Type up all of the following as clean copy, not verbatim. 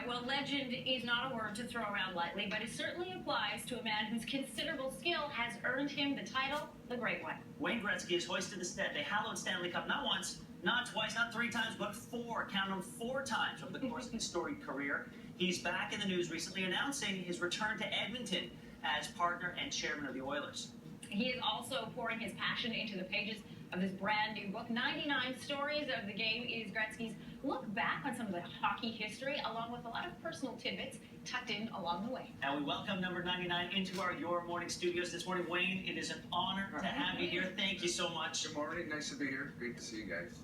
right, well, legend is not a word to throw around lightly, but it certainly applies to a man whose considerable skill has earned him the title, the Great One. Wayne Gretzky has hoisted the hallowed Stanley Cup not once, not twice, not three times, but four. Count them, 4 times over the course of his storied career. He's back in the news recently announcing his return to Edmonton as partner and chairman of the Oilers. He is also pouring his passion into the pages of his brand new book. 99 Stories of the Game is Gretzky's look back on some of the hockey history, along with a lot of personal tidbits tucked in along the way. And we welcome number 99 into our Your Morning studios this morning. Wayne, it is an honor to have you here. Thank you so much. Good morning. Nice to be here. Great to see you guys.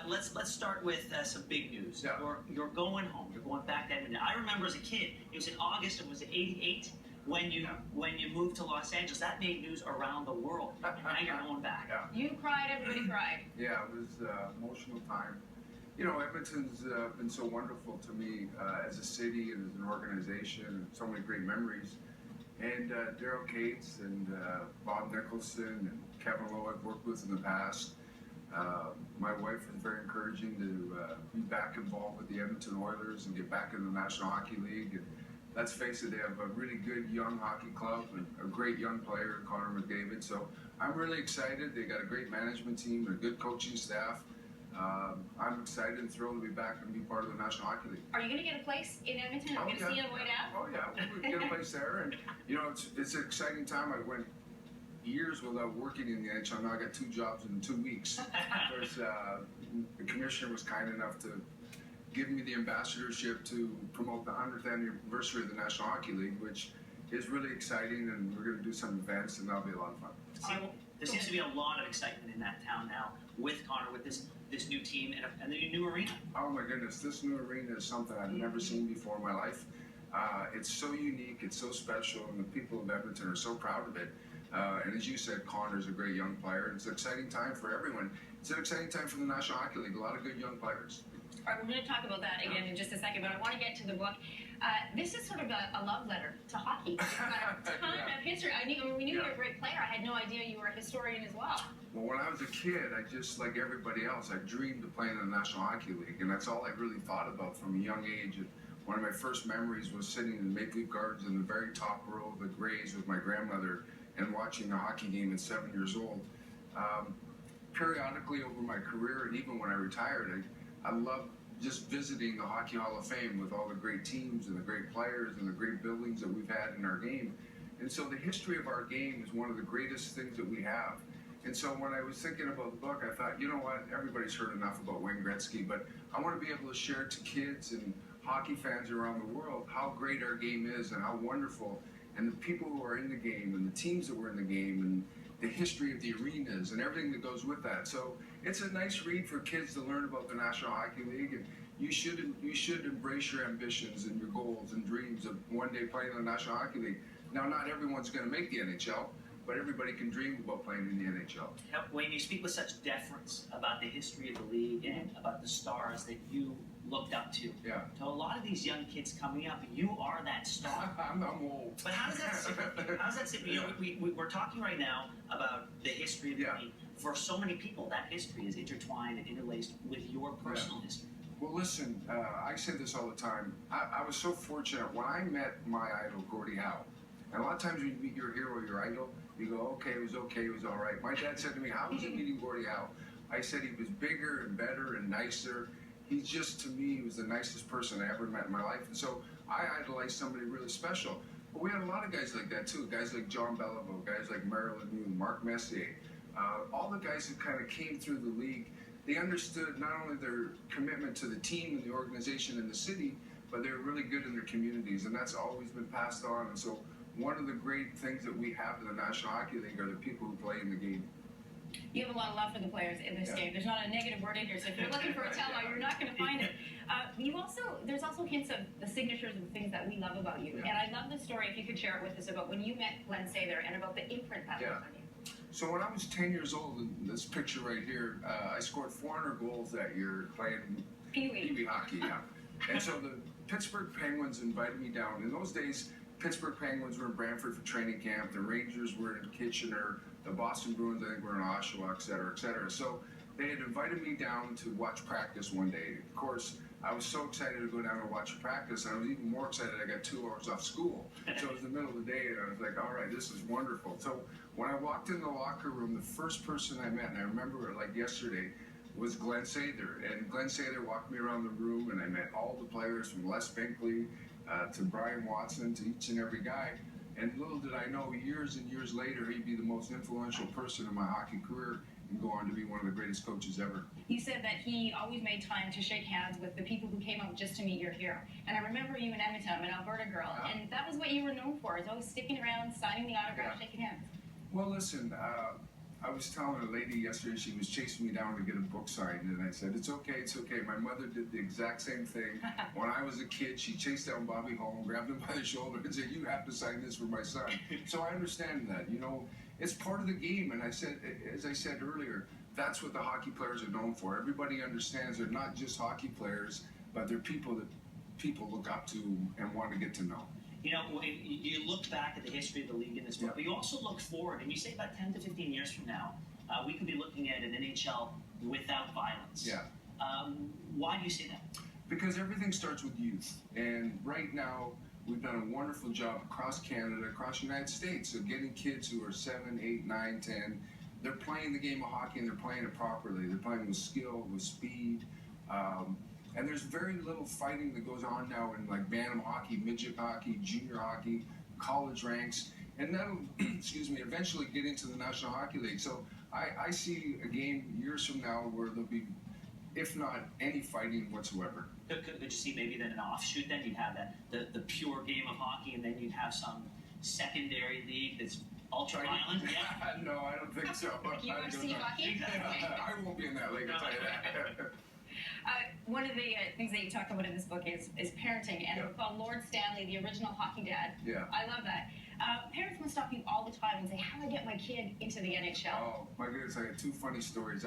Let's start with some big news. Yeah. You're going home. You're going back to Edmonton. I remember as a kid, it was in August of, was it 88? When you moved to Los Angeles, that made news around the world. And now you're going back. Yeah. You cried, everybody cried. Yeah, it was an emotional time. You know, Edmonton's been so wonderful to me as a city and as an organization, and so many great memories. And Daryl Cates and Bob Nicholson and Kevin Lowe I've worked with in the past. My wife was very encouraging to be back involved with the Edmonton Oilers and get back in the National Hockey League. And let's face it, they have a really good young hockey club and a great young player, Connor McDavid. So I'm really excited. They got a great management team and a good coaching staff. I'm excited and thrilled to be back and be part of the National Hockey League. Are you going to get a place in Edmonton? Are you going to see you on the way down? Oh, yeah. We'll get a place there. And, you know, it's an exciting time. I went years without working in the NHL. Now I got 2 jobs in 2 weeks. Because the commissioner was kind enough to give me the ambassadorship to promote the 100th anniversary of the National Hockey League, which is really exciting, and we're going to do some events, and that'll be a lot of fun. There seems to be a lot of excitement in that town now with Connor, with this new team and the new arena. Oh my goodness, this new arena is something I've never seen before in my life. It's so unique, it's so special, and the people of Edmonton are so proud of it. And as you said, Connor's a great young player. It's an exciting time for everyone. It's an exciting time for the National Hockey League. A lot of good young players. All right, we're going to talk about that again in just a second, but I want to get to the book. This is sort of a love letter to hockey. It's got a ton of history. We knew you were a great player. I had no idea you were a historian as well. Well, when I was a kid, I just, like everybody else, I dreamed of playing in the National Hockey League, and that's all I really thought about from a young age. And one of my first memories was sitting in Maple Leaf Gardens in the very top row of the Grays with my grandmother and watching a hockey game at 7 years old. Periodically over my career, and even when I retired, I loved just visiting the Hockey Hall of Fame with all the great teams and the great players and the great buildings that we've had in our game. And so the history of our game is one of the greatest things that we have. And so when I was thinking about the book, I thought, you know what, everybody's heard enough about Wayne Gretzky, but I want to be able to share to kids and hockey fans around the world how great our game is and how wonderful, and the people who are in the game and the teams that were in the game and the history of the arenas and everything that goes with that. So it's a nice read for kids to learn about the National Hockey League, and you should embrace your ambitions and your goals and dreams of one day playing in the National Hockey League. Now, not everyone's going to make the NHL, but everybody can dream about playing in the NHL. Wayne, you speak with such deference about the history of the league and about the stars that you looked up to. Yeah. To a lot of these young kids coming up, you are that star. I'm old. But how does that sit? How does that sit? You know, we're talking right now about the history of the league. For so many people, that history is intertwined and interlaced with your personal history. Well, listen, I say this all the time. I was so fortunate when I met my idol, Gordie Howe. And a lot of times when you meet your hero, your idol, you go, okay, it was all right. My dad said to me, how was it meeting Gordie Howe? I said he was bigger and better and nicer. He just, to me, was the nicest person I ever met in my life. And so I idolized somebody really special. But we had a lot of guys like that, too. Guys like John Beliveau, guys like Marilyn Moon, Mark Messier. All the guys who kind of came through the league, they understood not only their commitment to the team and the organization and the city, but they were really good in their communities. And that's always been passed on. And so one of the great things that we have in the National Hockey League are the people who play in the game. You have a lot of love for the players in this game. There's not a negative word in here, so if you're looking for a tell you're not going to find it. There's also hints of the signatures and things that we love about you. And I love the story, if you could share it with us, about when you met Glenn Sather and about the imprint that left on you. So when I was 10 years old, in this picture right here, I scored 400 goals that year playing Pee-wee hockey. And so the Pittsburgh Penguins invited me down. In those days, Pittsburgh Penguins were in Brantford for training camp. The Rangers were in Kitchener. The Boston Bruins, I think, were in Oshawa, et cetera, et cetera. So they had invited me down to watch practice one day. Of course, I was so excited to go down and watch practice, and I was even more excited I got 2 hours off school. So it was the middle of the day, and I was like, all right, this is wonderful. So when I walked in the locker room, the first person I met, and I remember it like yesterday, was Glenn Sather. And Glenn Sather walked me around the room, and I met all the players from Les Binkley to Brian Watson, to each and every guy. And little did I know, years and years later, he'd be the most influential person in my hockey career and go on to be one of the greatest coaches ever. You said that he always made time to shake hands with the people who came out just to meet your hero. And I remember you in Edmonton, I'm an Alberta girl, and that was what you were known for, is always sticking around, signing the autograph, shaking hands. Well, listen, I was telling a lady yesterday, she was chasing me down to get a book signed, and I said, it's okay, it's okay. My mother did the exact same thing. When I was a kid, she chased down Bobby Hall, grabbed him by the shoulder, and said, you have to sign this for my son. So I understand that, you know, it's part of the game. And I said, as I said earlier, that's what the hockey players are known for. Everybody understands they're not just hockey players, but they're people that people look up to and want to get to know. You know, you look back at the history of the league in this book, but you also look forward, and you say about 10 to 15 years from now, we could be looking at an NHL without violence. Yeah. Why do you say that? Because everything starts with youth. And right now, we've done a wonderful job across Canada, across the United States, of getting kids who are 7, 8, 9, 10. They're playing the game of hockey, and they're playing it properly. They're playing with skill, with speed. And there's very little fighting that goes on now in like bantam hockey, midget hockey, junior hockey, college ranks, and that'll, excuse me, eventually get into the National Hockey League. So I see a game years from now where there'll be, if not any fighting whatsoever. Could you see maybe then an offshoot? Then you'd have that the pure game of hockey, and then you'd have some secondary league that's ultra violent. Yeah. No, I don't think so. UFC hockey? I won't be in that league, I'll tell you that. One of the things that you talk about in this book is parenting, and it's called Lord Stanley, the original hockey dad. Yeah. I love that. Parents must stop you all the time and say, how do I get my kid into the NHL? Oh, my goodness, I got 2 funny stories.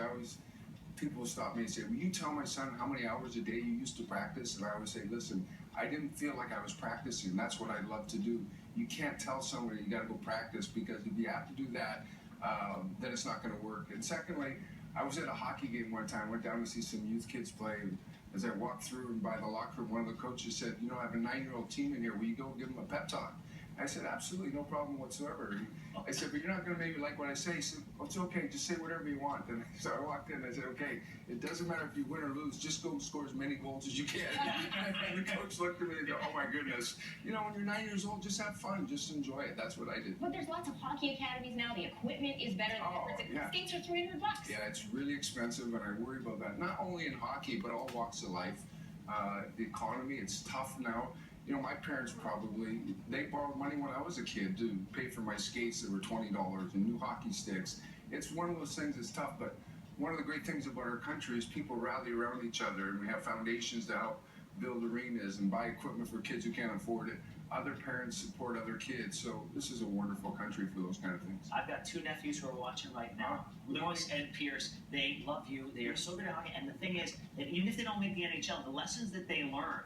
People stop me and say, will you tell my son how many hours a day you used to practice? And I always say, listen, I didn't feel like I was practicing. That's what I love to do. You can't tell somebody you got to go practice, because if you have to do that, then it's not going to work. And secondly, I was at a hockey game one time, went down to see some youth kids play, and as I walked through and by the locker room, one of the coaches said, you know, I have a 9-year-old team in here, will you go give them a pep talk? I said, absolutely, no problem whatsoever. I said, but you're not going to maybe like what I say. He said, well, it's okay, just say whatever you want. And so I walked in and I said, okay, it doesn't matter if you win or lose, just go score as many goals as you can. And the coach looked at me and go, oh my goodness. You know, when you're 9 years old, just have fun, just enjoy it. That's what I did. But there's lots of hockey academies now. The equipment is better than ever. The skates are $300. Yeah, it's really expensive, and I worry about that. Not only in hockey, but all walks of life. The economy, it's tough now. You know, my parents they borrowed money when I was a kid to pay for my skates that were $20 and new hockey sticks. It's one of those things that's tough, but one of the great things about our country is people rally around each other, and we have foundations to help build arenas and buy equipment for kids who can't afford it. Other parents support other kids, so this is a wonderful country for those kind of things. I've got 2 nephews who are watching right now, Lewis and Pierce. They love you. They are so good at hockey, and the thing is that even if they don't make the NHL, the lessons that they learn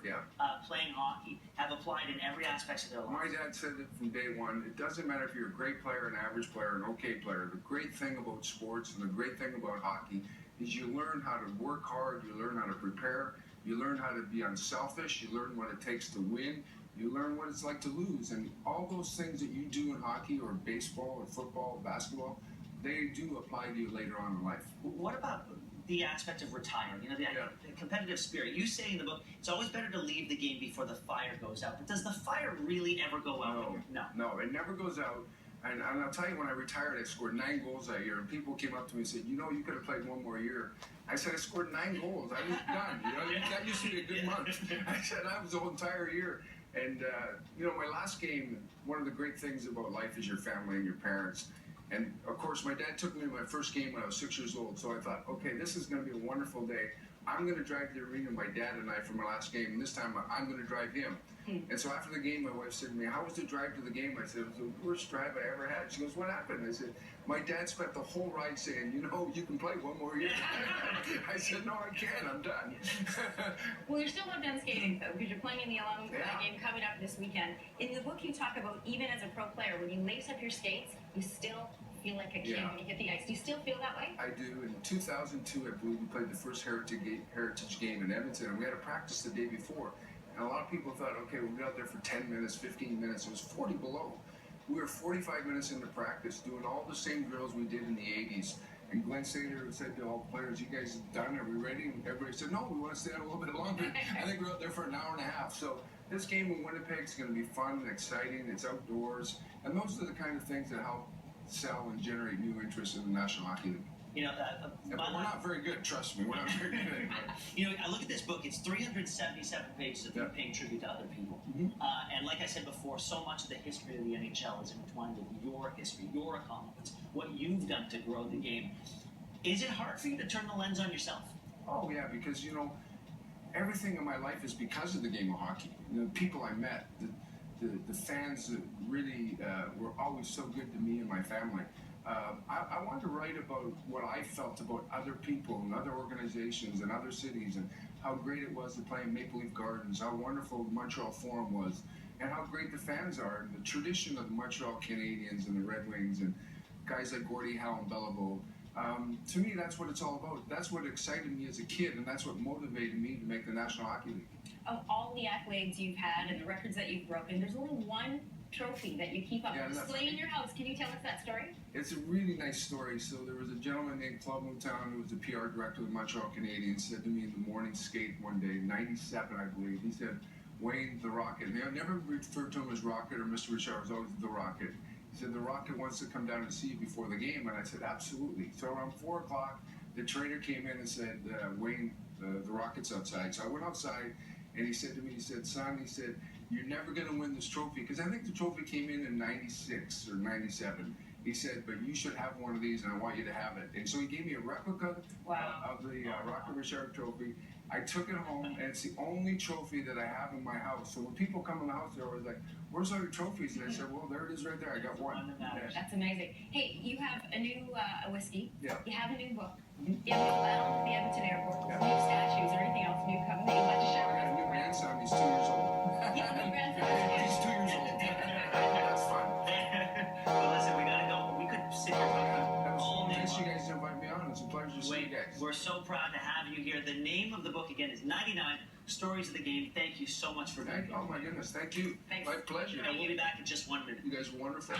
playing hockey have applied in every aspect of their life. My dad said it from day one. It doesn't matter if you're a great player, an average player, an okay player. The great thing about sports and the great thing about hockey is you learn how to work hard, you learn how to prepare, you learn how to be unselfish, you learn what it takes to win, you learn what it's like to lose. And all those things that you do in hockey or baseball or football or basketball, they do apply to you later on in life. What about the aspect of retiring? You know, the competitive spirit. You say in the book, it's always better to leave the game before the fire goes out. But does the fire really ever go out? No, it never goes out. And I'll tell you, when I retired, I scored 9 goals that year, and people came up to me and said, you know, you could have played 1 more year. I said, I scored 9 goals. I was done. You know, that used to be a good month. I said, that was the whole entire year. And, you know, my last game, one of the great things about life is your family and your parents. And, of course, my dad took me to my first game when I was 6 years old. So I thought, okay, this is going to be a wonderful day. I'm going to drive to the arena, my dad and I, for my last game. And this time, I'm going to drive him. And so after the game, my wife said to me, how was the drive to the game? I said, it was the worst drive I ever had. She goes, what happened? I said, my dad spent the whole ride saying, you know, you can play 1 more year. I said, no, I can't. I'm done. Well, you're still not done skating, though, because you're playing in the alum game coming up this weekend. In the book, you talk about, even as a pro player, when you lace up your skates, you still feel like a kid Yeah. when you hit the ice. Do you still feel that way? I do. In 2002, I believe we played the first Heritage game in Edmonton, and we had a practice the day before. And a lot of people thought, okay, we'll be out there for 10 minutes, 15 minutes. It was 40 below. We were 45 minutes into practice, doing all the same drills we did in the 80s. And Glenn Sader said to all the players, you guys done? Are we ready? And everybody said, no, we want to stay out a little bit longer. I think we're out there for an hour and a half. So this game in Winnipeg is going to be fun and exciting. It's outdoors. And those are the kind of things that help sell and generate new interest in the National Hockey League. You know, Yeah, but we're not very good, trust me. We're not very good. you know, I look at this book. It's 377 pages of you paying tribute to other people. And like I said before, so much of the history of the NHL is intertwined with your history, your accomplishments, what you've done to grow the game. Is it hard for you to turn the lens on yourself? Oh, yeah, because, you know, everything in my life is because of the game of hockey. You know, the people I met, the fans that really were always so good to me and my family. I wanted to write about what I felt about other people and other organizations and other cities and how great it was to play in Maple Leaf Gardens, how wonderful the Montreal Forum was, and how great the fans are, and the tradition of the Montreal Canadiens and the Red Wings and guys like Gordie Howe and Beliveau. To me, that's what it's all about. That's what excited me as a kid, and that's what motivated me to make the National Hockey League. Of all the accolades you've had and the records that you've broken, there's only one trophy that you keep up Yeah, display in your house. Can you tell us that story? It's a really nice story. So there was a gentleman named Claude Mouton, who was the PR director of the Montreal Canadiens, said to me in the morning skate one day, 97 I believe, he said, Wayne, the Rocket. They never referred to him as Rocket or Mr. Richard, it was always the Rocket. He said, the Rocket wants to come down and see you before the game. And I said, absolutely. So around 4 o'clock, the trainer came in and said, Wayne, the Rocket's outside. So I went outside, and he said to me, he said, son, he said, you're never going to win this trophy. Because I think the trophy came in 96 or 97. He said, but you should have one of these, and I want you to have it. And so he gave me a replica of the Rocket Richard trophy. I took it home, and it's the only trophy that I have in my house. So when people come in the house, they're always like, where's all your trophies? And I said, well, there it is right there. I got one. That's amazing. Hey, you have a new whiskey. Yeah. You have a new book. You have a new lounge at the Edmonton Airport. New statues or anything else new coming that you'd like to share I with got a us? new grandson. He's 2 years old. You have a new grandson? He's 2 years old. That's fun. Well, listen, we gotta go. We could sit here talking all day Thanks, you long. guys to invite me on. It's a pleasure to see you guys. We're so proud to have you here. The name of the book again is 99 Stories of the Game. Thank you so much for being here. Oh my goodness, thank you. Thanks. My pleasure. And we'll be back in just 1 minute. You guys are wonderful.